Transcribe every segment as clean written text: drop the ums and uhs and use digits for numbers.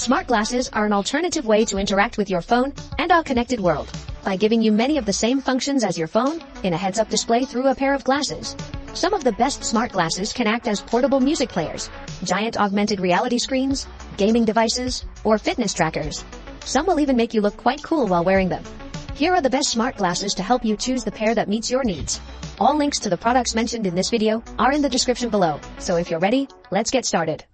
Smart glasses are an alternative way to interact with your phone and our connected world by giving you many of the same functions as your phone in a heads-up display through a pair of glasses. Some of the best smart glasses can act as portable music players, giant augmented reality screens, gaming devices, or fitness trackers. Some will even make you look quite cool while wearing them. Here are the best smart glasses to help you choose the pair that meets your needs. All links to the products mentioned in this video are in the description below, so if you're ready, let's get started.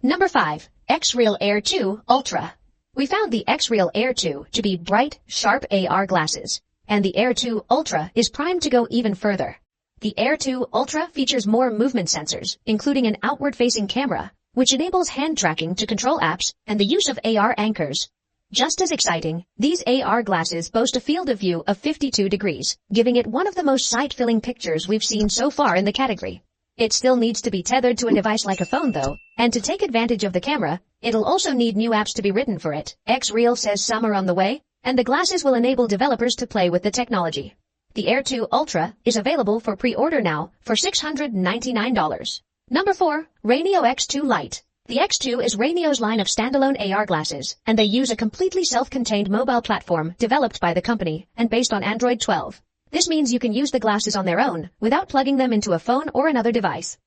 Number 5. X-Real Air 2 Ultra. We found the X-Real Air 2 to be bright, sharp AR glasses, and the Air 2 Ultra is primed to go even further. The Air 2 Ultra features more movement sensors, including an outward-facing camera, which enables hand tracking to control apps and the use of AR anchors. Just as exciting, these AR glasses boast a field of view of 52 degrees, giving it one of the most sight-filling pictures we've seen so far in the category. It still needs to be tethered to a device like a phone though, and to take advantage of the camera, it'll also need new apps to be written for it. X-Real says some are on the way, and the glasses will enable developers to play with the technology. The Air 2 Ultra is available for pre-order now for $699. Number 4. Raineo X2 Lite. The X2 is Raineo's line of standalone AR glasses, and they use a completely self-contained mobile platform developed by the company and based on Android 12. This means you can use the glasses on their own, without plugging them into a phone or another device.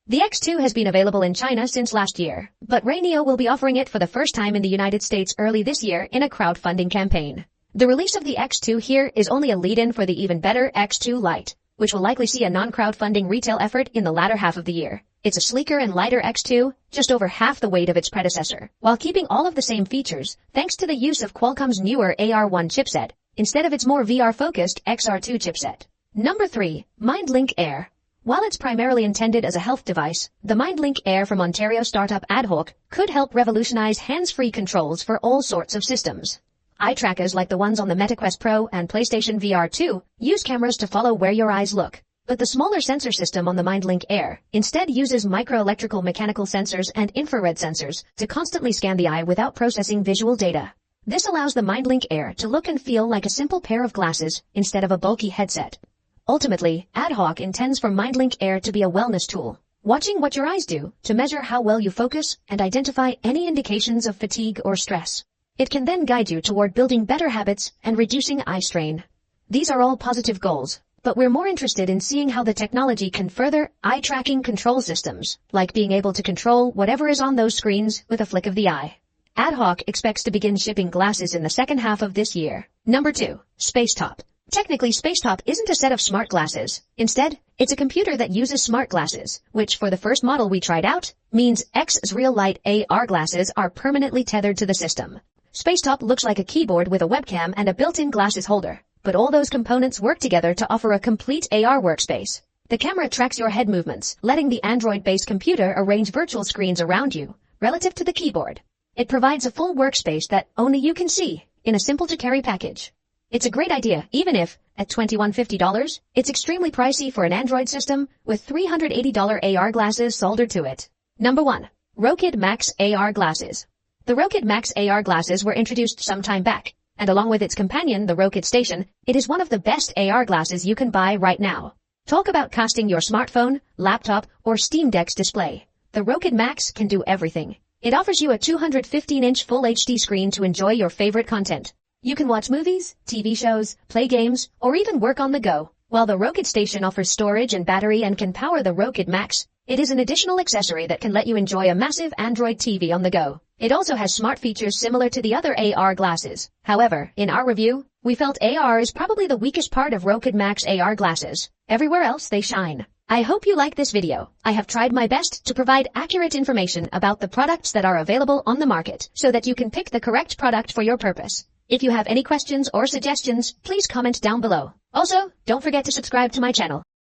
The X2 has been available in China since last year, but Raineo will be offering it for the first time in the United States early this year in a crowdfunding campaign. The release of the X2 here is only a lead-in for the even better X2 Lite, which will likely see a non-crowdfunding retail effort in the latter half of the year. It's a sleeker and lighter X2, just over half the weight of its predecessor, while keeping all of the same features, thanks to the use of Qualcomm's newer AR1 chipset, instead of its more VR-focused XR2 chipset. Number 3. MindLink Air. While it's primarily intended as a health device, the MindLink Air from Ontario startup AdHawk could help revolutionize hands-free controls for all sorts of systems. Eye trackers like the ones on the MetaQuest Pro and PlayStation VR 2 use cameras to follow where your eyes look. But the smaller sensor system on the MindLink Air instead uses microelectrical mechanical sensors and infrared sensors to constantly scan the eye without processing visual data. This allows the MindLink Air to look and feel like a simple pair of glasses instead of a bulky headset. Ultimately, AdHawk intends for MindLink Air to be a wellness tool, watching what your eyes do to measure how well you focus and identify any indications of fatigue or stress. It can then guide you toward building better habits and reducing eye strain. These are all positive goals, but we're more interested in seeing how the technology can further eye-tracking control systems, like being able to control whatever is on those screens with a flick of the eye. AdHawk expects to begin shipping glasses in the second half of this year. Number 2. Spacetop. Technically, Spacetop isn't a set of smart glasses. Instead, it's a computer that uses smart glasses, which for the first model we tried out, means X-Real Lite AR glasses are permanently tethered to the system. Spacetop looks like a keyboard with a webcam and a built-in glasses holder, but all those components work together to offer a complete AR workspace. The camera tracks your head movements, letting the Android-based computer arrange virtual screens around you, relative to the keyboard. It provides a full workspace that only you can see, in a simple-to-carry package. It's a great idea, even if, at $2150, it's extremely pricey for an Android system with $380 AR glasses soldered to it. Number 1. Rokid Max AR Glasses. The Rokid Max AR glasses were introduced some time back, and along with its companion, the Rokid Station, it is one of the best AR glasses you can buy right now. Talk about casting your smartphone, laptop, or Steam Deck's display. The Rokid Max can do everything. It offers you a 215-inch Full HD screen to enjoy your favorite content. You can watch movies, TV shows, play games, or even work on the go. While the Rokid Station offers storage and battery and can power the Rokid Max, it is an additional accessory that can let you enjoy a massive Android TV on the go. It also has smart features similar to the other AR glasses. However, in our review, we felt AR is probably the weakest part of Rokid Max AR glasses. Everywhere else they shine. I hope you like this video. I have tried my best to provide accurate information about the products that are available on the market so that you can pick the correct product for your purpose. If you have any questions or suggestions, please comment down below. Also, don't forget to subscribe to my channel.